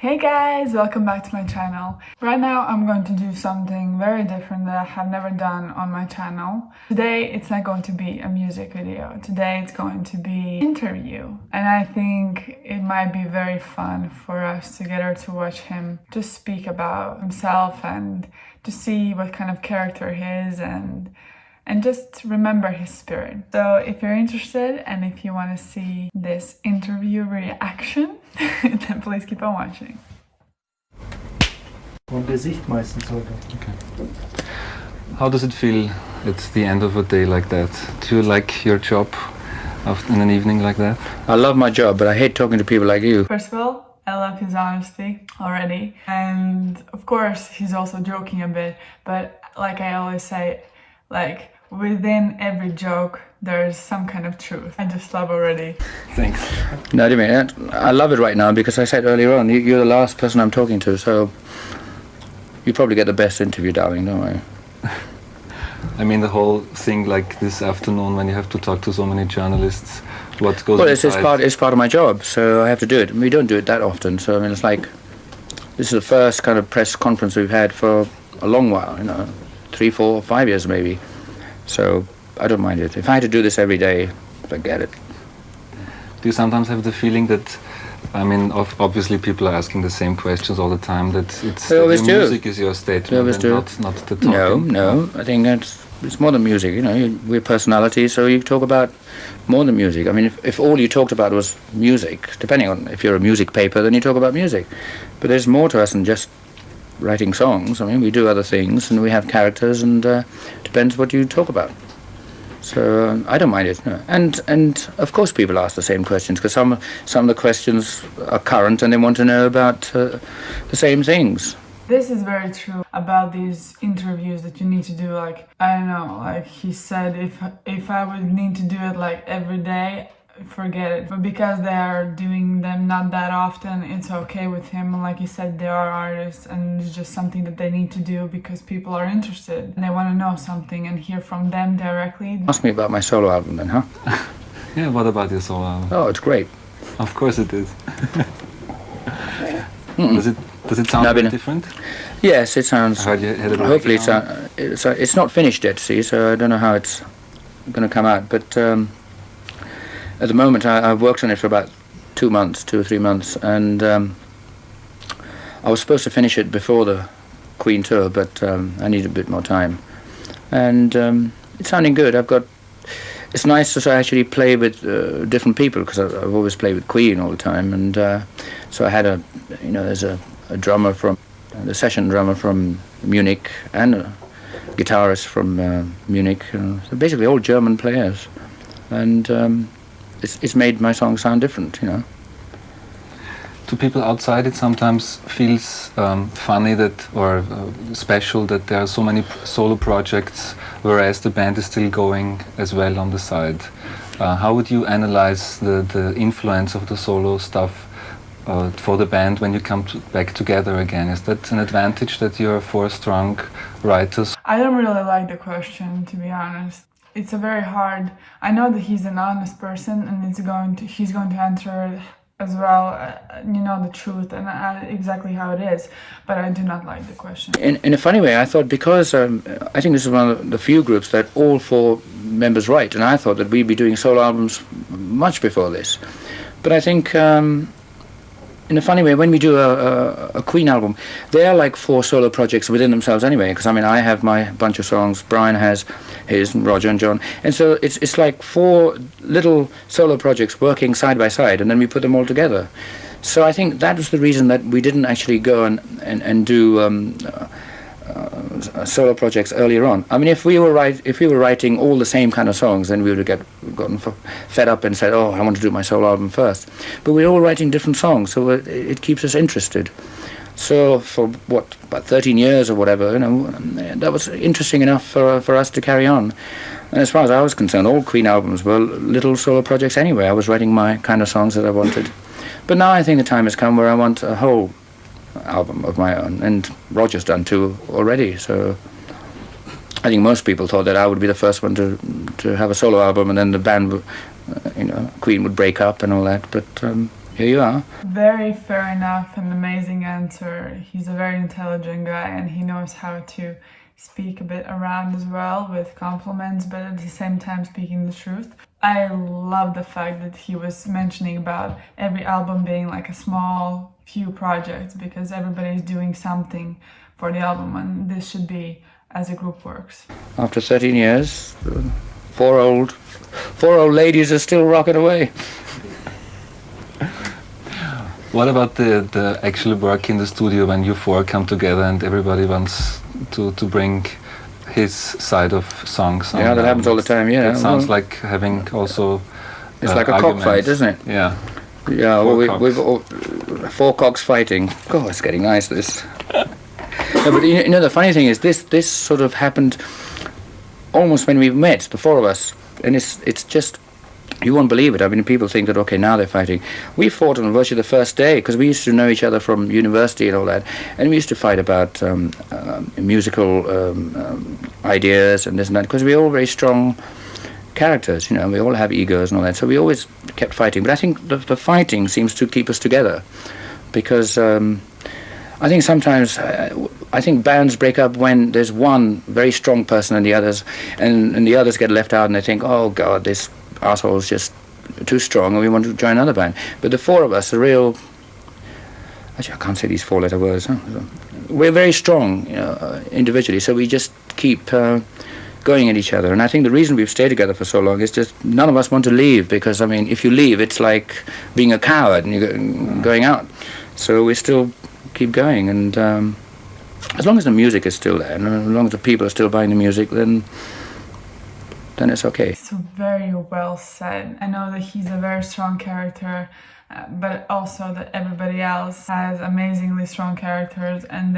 Hey guys, welcome back to my channel. Right now I'm going to do something very different that I have never done on my channel. Today it's not going to be a music video. Today it's going to be an interview. And I think it might be very fun for us together to watch him just speak about himself and to see what kind of character he is and just remember his spirit. So if you're interested and if you want to see this interview reaction, then please keep on watching. Okay. How does it feel at the end of a day like that? Do you like your job in an evening like that? I love my job, but I hate talking to people like you. First of all, I love his honesty already. And of course, he's also joking a bit, but like I always say, like, within every joke, there's some kind of truth. I just love already. Thanks. No, I mean, I love it right now because I said earlier on, you're the last person I'm talking to, so you probably get the best interview, darling, don't I? I mean, the whole thing like this afternoon when you have to talk to so many journalists, what goes Well, inside? it's part of my job, so I have to do it. We don't do it that often, so I mean, it's like, this is the first kind of press conference we've had for a long while, 3, 4, 5 years maybe. So I don't mind it. If I had to do this every day, forget it. Do you sometimes have the feeling that, I mean, obviously people are asking the same questions all the time, that They always do. music is your statement and not the talking? No. I think it's more than music, we're personalities, so you talk about more than music. I mean, if all you talked about was music, depending on if you're a music paper, then you talk about music. But there's more to us than just writing songs. I mean, we do other things and we have characters, and depends what you talk about. So I don't mind it. No. And of course people ask the same questions because some of the questions are current and they want to know about the same things. This is very true about these interviews that you need to do, like, I don't know, like he said, if I would need to do it like every day, forget it. But because they are doing them not that often, it's okay with him. And like you said, they are artists and it's just something that they need to do because people are interested and they want to know something and hear from them directly. Ask me about my solo album then, huh? Yeah, what about your solo album? Oh, it's great. Of course it is. Does it sound very different? Yes, it sounds. Hopefully it's not finished yet, see, so I don't know how it's going to come out, but at the moment, I've worked on it for about 2 or 3 months, and I was supposed to finish it before the Queen tour, but I need a bit more time. And it's sounding good. It's nice to actually play with different people, because I've always played with Queen all the time, and so I had there's a drummer the session drummer from Munich, and a guitarist from Munich, so basically all German players, and it's made my song sound different, To people outside, it sometimes feels funny or special that there are so many solo projects, whereas the band is still going as well on the side. How would you analyze the influence of the solo stuff for the band when you come back together again? Is that an advantage that you're 4 strong writers? I don't really like the question, to be honest. It's a very hard. I know that he's an honest person, and he's going to answer as well, the truth and exactly how it is. But I do not like the question. In a funny way, I thought, because I think this is one of the few groups that all 4 members write, and I thought that we'd be doing solo albums much before this. But I think, in a funny way, when we do a Queen album, they are like 4 solo projects within themselves anyway, because I have my bunch of songs, Brian has his, and Roger and John, and so it's like 4 little solo projects working side by side, and then we put them all together. So I think that was the reason that we didn't actually go and do solo projects earlier on. I mean, if we were writing all the same kind of songs, then we would have gotten fed up and said, "Oh, I want to do my solo album first." But we're all writing different songs, so it keeps us interested. So for about 13 years or whatever, that was interesting enough for us to carry on. And as far as I was concerned, all Queen albums were little solo projects anyway. I was writing my kind of songs that I wanted. But now I think the time has come where I want a whole album of my own, and Roger's done 2 already, so I think most people thought that I would be the first one to have a solo album, and then the band, Queen would break up and all that, but here you are. Very fair enough, an amazing answer. He's a very intelligent guy and he knows how to speak a bit around as well with compliments, but at the same time speaking the truth. I love the fact that he was mentioning about every album being like a small few projects, because everybody's doing something for the album, and this should be as a group works. After 13 years, four old ladies are still rocking away. What about the actual work in the studio when you four come together and everybody wants to bring his side of songs? Yeah, that happens all the time, yeah. It sounds like having also it's like a cockfight, isn't it? Yeah. Yeah, well, we've all, four cocks fighting. God, it's getting nice, this. No, but you know, the funny thing is, this sort of happened almost when we met, the four of us. And it's just, you won't believe it. I mean, people think that, okay, now they're fighting. We fought on virtually the first day, because we used to know each other from university and all that. And we used to fight about musical ideas and this and that, because we're all very strong characters, you know, we all have egos and all that. So we always kept fighting. But I think the fighting seems to keep us together, because I think sometimes, I think bands break up when there's one very strong person and the others get left out and they think, oh God, this asshole's just too strong and we want to join another band. But the four of us are real, actually I can't say these four-letter words, huh? We're very strong, you know, individually, so we just keep going at each other. And I think the reason we've stayed together for so long is just none of us want to leave, because I mean, if you leave, it's like being a coward and you're going out. So we still keep going, and as long as the music is still there, and as long as the people are still buying the music, then it's okay. It's very well said. I know that he's a very strong character, but also that everybody else has amazingly strong characters, and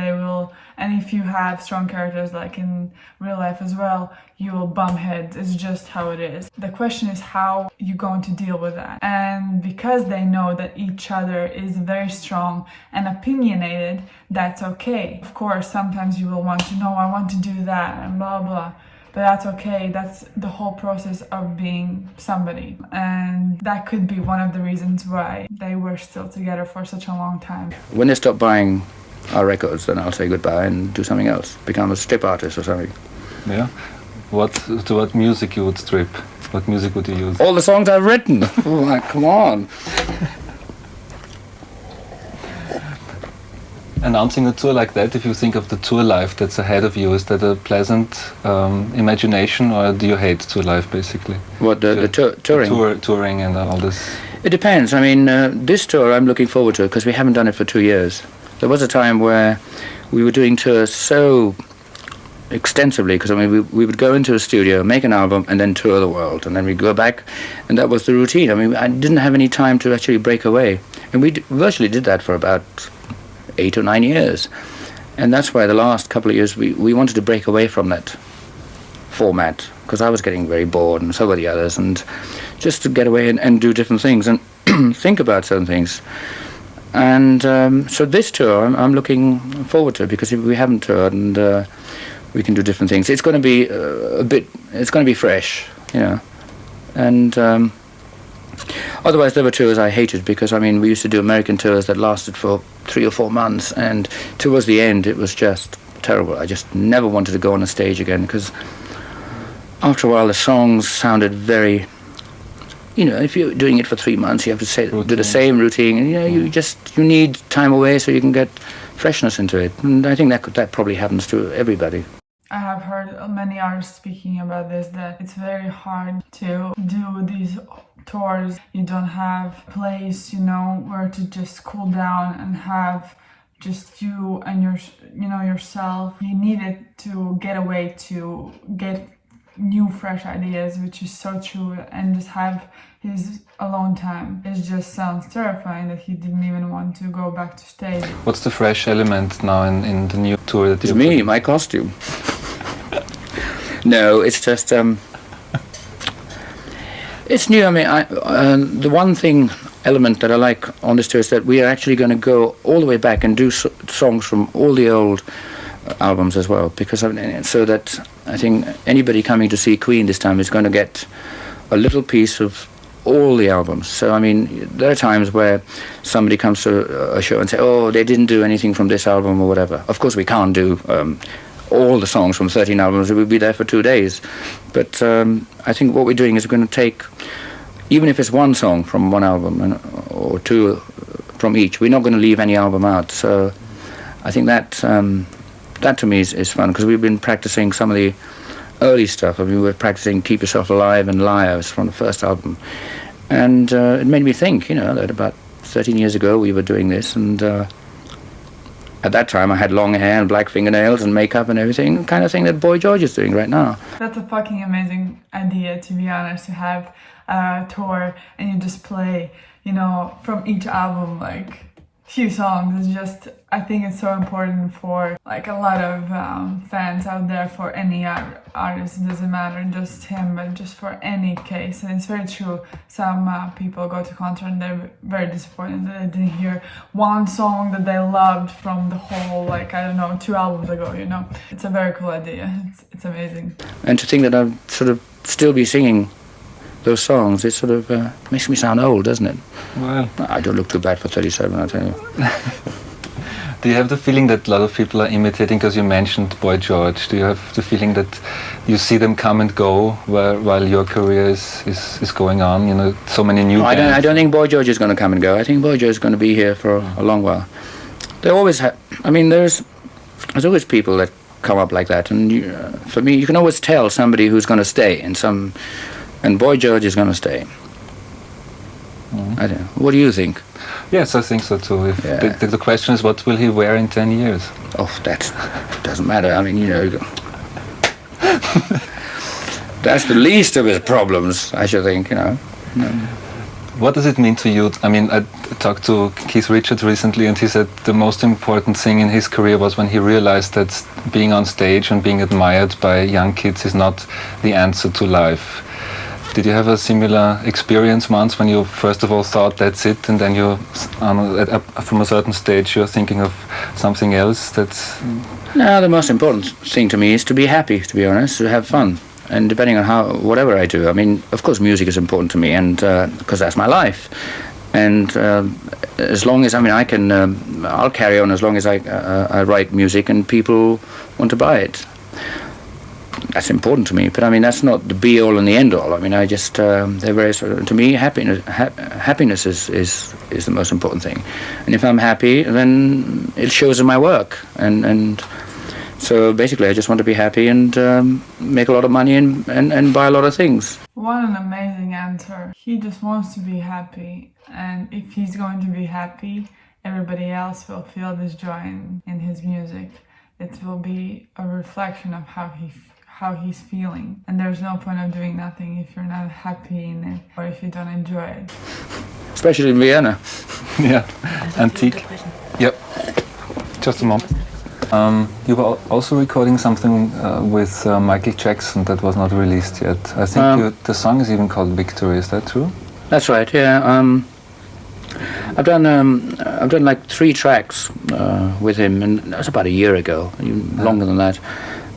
if you have strong characters like in real life as well, you will bump heads. It's just how it is. The question is how you're going to deal with that. And because they know that each other is very strong and opinionated, that's okay. Of course, sometimes you will want to know, I want to do that and blah blah. But that's okay, that's the whole process of being somebody. And that could be one of the reasons why they were still together for such a long time. When they stop buying our records, then I'll say goodbye and do something else, become a strip artist or something. Yeah? To what music you would strip? What music would you use? All the songs I've written! Oh, come on! Announcing a tour like that, if you think of the tour life that's ahead of you, is that a pleasant imagination, or do you hate tour life basically? What, the touring? Touring and all this. It depends. I mean, this tour I'm looking forward to, because we haven't done it for 2 years. There was a time where we were doing tours so extensively, because I mean, we would go into a studio, make an album, and then tour the world, and then we'd go back, and that was the routine. I mean, I didn't have any time to actually break away, and we virtually did that for about 8 or 9 years, and that's why the last couple of years we wanted to break away from that format, because I was getting very bored, and so were the others, and just to get away and do different things and think about certain things. And so this tour I'm looking forward to, because if we haven't toured, and we can do different things. It's going to be it's going to be fresh, you know, and otherwise there were tours I hated, because I mean, we used to do American tours that lasted for 3 or 4 months, and towards the end it was just terrible. I just never wanted to go on a stage again, because after a while the songs sounded very, you know, if you're doing it for 3 months you have to do the same routine, and you know, you need time away so you can get freshness into it, and I think that probably happens to everybody. I have heard many artists speaking about this, that it's very hard to do these tours. You don't have a place, you know, where to just cool down and have just you and yourself. You need it to get away, to get new fresh ideas, which is so true, and just have his alone time. It just sounds terrifying that he didn't even want to go back to stage. What's the fresh element now in the new tour that it's me, my costume. No, it's just it's new. I mean, the one element that I like on this tour is that we are actually going to go all the way back and do songs from all the old albums as well, because so that I think anybody coming to see Queen this time is going to get a little piece of all the albums. So, I mean, there are times where somebody comes to a show and say, oh, they didn't do anything from this album or whatever. Of course, we can't do all the songs from 13 albums. We'll be there for 2 days. But I think what we're doing is we're going to take, even if it's one song from one album or two from each, we're not going to leave any album out. So I think that to me is fun, because we've been practicing some of the early stuff. I mean, we were practicing Keep Yourself Alive and Liars from the first album. And it made me think, that about 13 years ago we were doing this, and at that time I had long hair and black fingernails and makeup and everything, kind of thing that Boy George is doing right now. That's a fucking amazing idea, to be honest, to have a tour and you just play, from each album, like, few songs. It's just, I think it's so important for like a lot of fans out there, for any artist. It doesn't matter just him, but just for any case. And it's very true, some people go to concert and they're very disappointed that they didn't hear one song that they loved from the whole, like, I don't know, 2 albums ago. It's a very cool idea. It's amazing. And to think that I'll sort of still be singing those songs, it sort of makes me sound old, doesn't it? Well, I don't look too bad for 37, I tell you. Do you have the feeling that a lot of people are imitating, because you mentioned Boy George? Do you have the feeling that you see them come and go while your career is going on? So many new bands. I don't think Boy George is going to come and go. I think Boy George is going to be here for a long while. They always have. I mean, there's always people that come up like that, and for me, you can always tell somebody who's going to stay, and Boy George is going to stay. I don't know. What do you think? Yes, I think so too. The question is, what will he wear in 10 years? Oh, that doesn't matter. I mean, that's the least of his problems, I should think, What does it mean to you? I mean, I talked to Keith Richards recently, and he said the most important thing in his career was when he realized that being on stage and being admired by young kids is not the answer to life. Did you have a similar experience once, when you first of all thought that's it, and then from a certain stage you're thinking of something else? No, the most important thing to me is to be happy, to be honest, to have fun. And depending on whatever I do, I mean, of course music is important to me, and because that's my life. And as long as, I'll carry on as long as I write music and people want to buy it. That's important to me, but I mean, that's not the be-all and the end-all. I mean, they're very, to me, happiness is the most important thing. And if I'm happy, then it shows in my work. And so basically, I just want to be happy and make a lot of money and buy a lot of things. What an amazing answer. He just wants to be happy, and if he's going to be happy, everybody else will feel this joy in his music. It will be a reflection of how he's feeling, and there's no point of doing nothing if you're not happy in it or if you don't enjoy it. Especially in Vienna. Yeah, antique. Yep. Just a moment. You were also recording something with Michael Jackson that was not released yet. I think the song is even called Victory. Is that true? That's right. Yeah. I've done like 3 tracks with him, and that was about a year ago, even longer than that.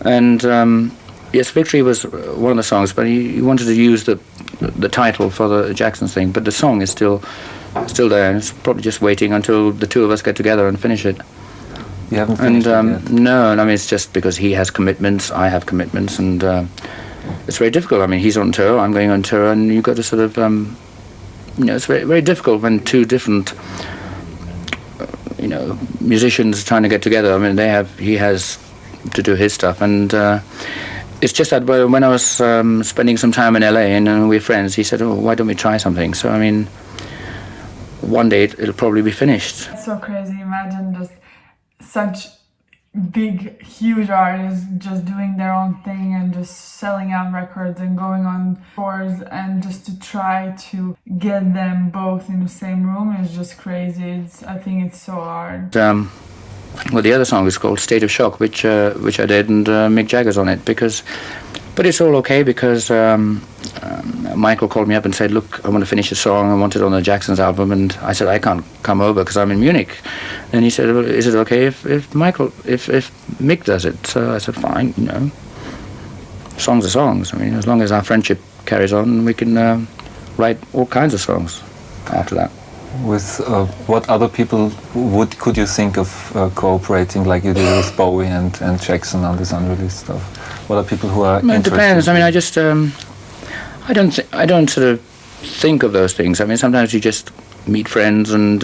And yes, Victory was one of the songs, but he wanted to use the title for the Jackson thing. But the song is still there, and it's probably just waiting until the 2 of us get together and finish it. You haven't finished it yet? No, I mean, it's just because he has commitments, I have commitments, and it's very difficult. I mean, he's on tour, I'm going on tour, and you've got to sort of, it's very, very difficult when 2 different, musicians trying to get together. I mean, he has to do his stuff, and it's just that when I was spending some time in LA and we're friends, he said, oh, why don't we try something? So, I mean, one day it'll probably be finished. It's so crazy. Imagine just such big, huge artists just doing their own thing and just selling out records and going on tours, and just to try to get them both in the same room is just crazy. I think it's so hard. Well, the other song is called State of Shock, which I did, and Mick Jagger's on it, but it's all okay because Michael called me up and said, look, I want to finish a song, I want it on the Jackson's album, and I said, I can't come over because I'm in Munich. And he said, well, is it okay if Mick does it? So I said, fine, Songs are songs. I mean, as long as our friendship carries on, we can write all kinds of songs after that. With what other people could you think of cooperating, like you did with Bowie and Jackson on this unreleased stuff? What are people who are Well, it interested? depends. I mean, I just I don't sort of think of those things. I mean, sometimes you just meet friends, and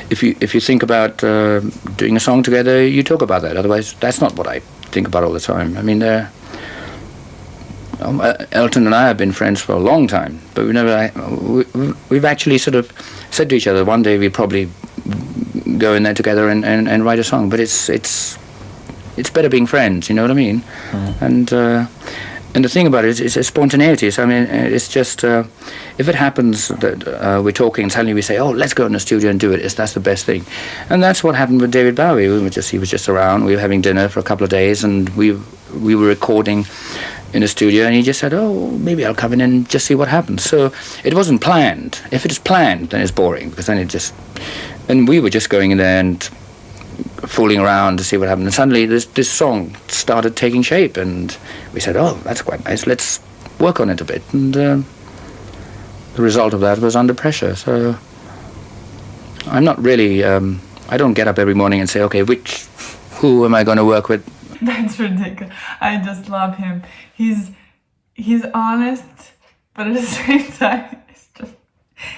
if you think about doing a song together, you talk about that. Otherwise, that's not what I think about all the time. I mean, Elton and I have been friends for a long time, but we've actually sort of said to each other, one day we'll probably go in there together and write a song. But it's better being friends, you know what I mean? Mm. And the thing about it is spontaneity. So, I mean, it's just if it happens that we're talking and suddenly we say, "Oh, let's go in the studio and do it," that's the best thing. And that's what happened with David Bowie. He was just around. We were having dinner for a couple of days, and we were recording in the studio, and he just said, "Oh, maybe I'll come in and just see what happens." So it wasn't planned. If it is planned, then it's boring, because then and we were just going in there and fooling around to see what happened. And suddenly this song started taking shape, and we said, "Oh, that's quite nice. Let's work on it a bit." And the result of that was Under Pressure. So I'm not really. I don't get up every morning and say, "Okay, who am I going to work with?" That's ridiculous. I just love him. He's honest, but at the same time,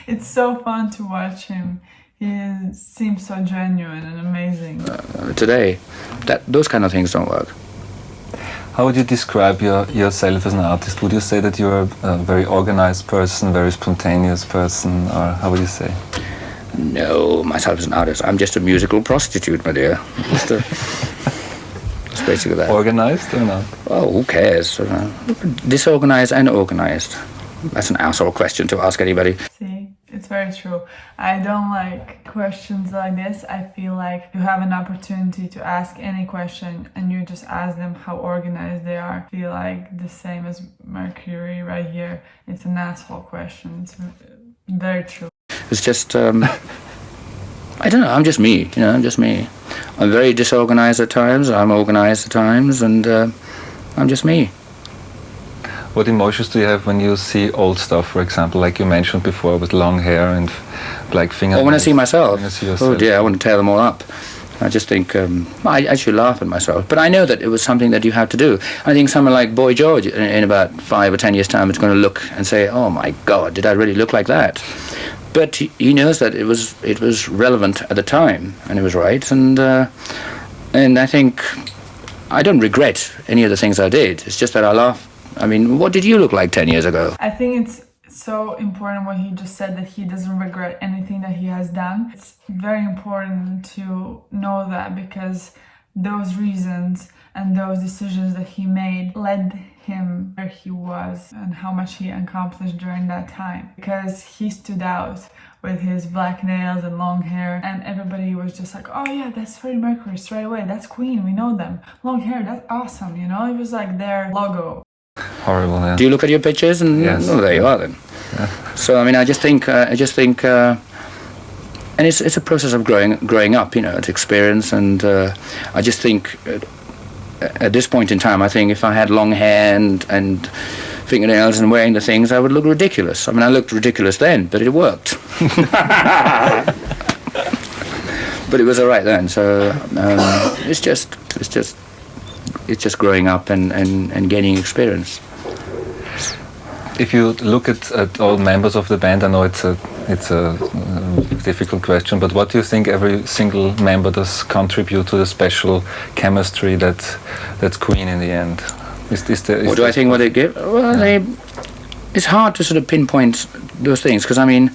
it's so fun to watch him. He seems so genuine and amazing. Today, those kind of things don't work. How would you describe yourself as an artist? Would you say that you're a very organized person, very spontaneous person, or how would you say? No, myself as an artist, I'm just a musical prostitute, my dear. It's basically that. Organized or not? Oh, who cares? Disorganized and organized. That's an asshole question to ask anybody. See, it's very true. I don't like questions like this. I feel like you have an opportunity to ask any question and you just ask them how organized they are. I feel like the same as Mercury right here. It's an asshole question. It's very true. It's just, I don't know, I'm just me, I'm just me. I'm very disorganized at times, I'm organized at times, and I'm just me. What emotions do you have when you see old stuff, for example, like you mentioned before, with long hair and black fingernails? Oh, when I see myself? When you see yourself. Oh dear, I want to tear them all up. I just think, I actually laugh at myself. But I know that it was something that you have to do. I think someone like Boy George, in about 5 or 10 years' time, is going to look and say, "Oh my God, did I really look like that?" But he knows that it was relevant at the time, and it was right. And I think I don't regret any of the things I did. It's just that I laugh. I mean, what did you look like 10 years ago? I think it's so important what he just said, that he doesn't regret anything that he has done. It's very important to know that, because those reasons and those decisions that he made led him where he was and how much he accomplished during that time. Because he stood out with his black nails and long hair, and everybody was just like, "Oh yeah, that's Freddie Mercury straight away. That's Queen, we know them. Long hair, that's awesome," It was like their logo. Horrible, yeah. Do you look at your pictures? And yes. Oh, there you are then. Yeah. So I mean, I just think, and it's a process of growing up, it's experience, and I just think at this point in time, I think if I had long hair and fingernails and wearing the things, I would look ridiculous. I mean, I looked ridiculous then, but it worked. But it was all right then. So it's just growing up and gaining experience. If you look at all members of the band, I know it's a difficult question, but what do you think every single member does contribute to the special chemistry that's Queen in the end? What do I think what they give? Well, it's hard to sort of pinpoint those things, because I mean,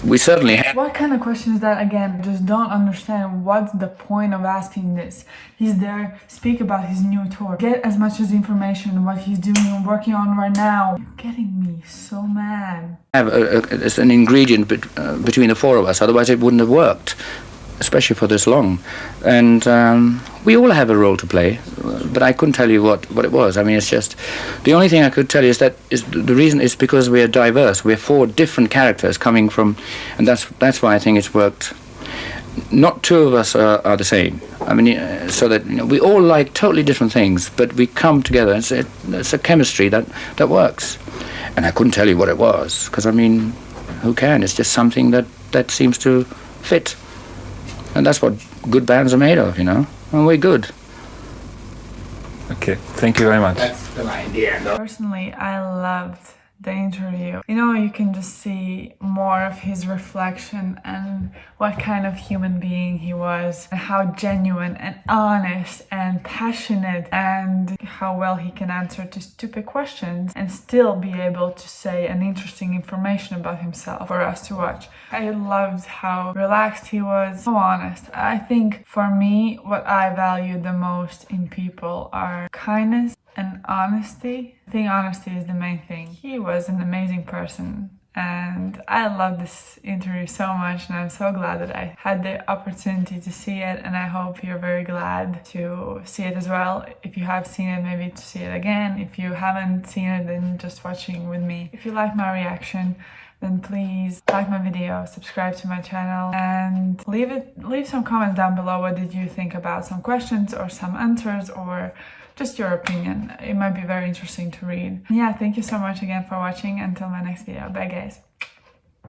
we certainly have. What kind of question is that again? Just don't understand what's the point of asking this. He's there, speak about his new tour, get as much as information what he's doing and working on right now. You're getting me so mad. It's an ingredient between the four of us, otherwise it wouldn't have worked, especially for this long. And we all have a role to play, but I couldn't tell you what it was. I mean, it's just, the only thing I could tell you is that the reason is because we are diverse. We're 4 different characters coming from, and that's why I think it's worked. Not 2 of us are the same. I mean, so that we all like totally different things, but we come together. It's a chemistry that works. And I couldn't tell you what it was, because I mean, who can? It's just something that seems to fit. And that's what good bands are made of, and we're good. Okay, thank you very much. That's the idea. Personally, I loved the interview. You can just see more of his reflection and what kind of human being he was, and how genuine and honest and passionate, and how well he can answer to stupid questions and still be able to say an interesting information about himself for us to watch. I loved how relaxed he was, so honest. I think for me, what I value the most in people are kindness and honesty. I think honesty is the main thing. He was an amazing person, and I love this interview so much, and I'm so glad that I had the opportunity to see it, and I hope you're very glad to see it as well. If you have seen it, maybe to see it again. If you haven't seen it, then just watching with me. If you like my reaction, then please like my video, subscribe to my channel, and leave some comments down below. What did you think about some questions or some answers, or just your opinion? It might be very interesting to read. Yeah, thank you so much again for watching. Until my next video. Bye guys.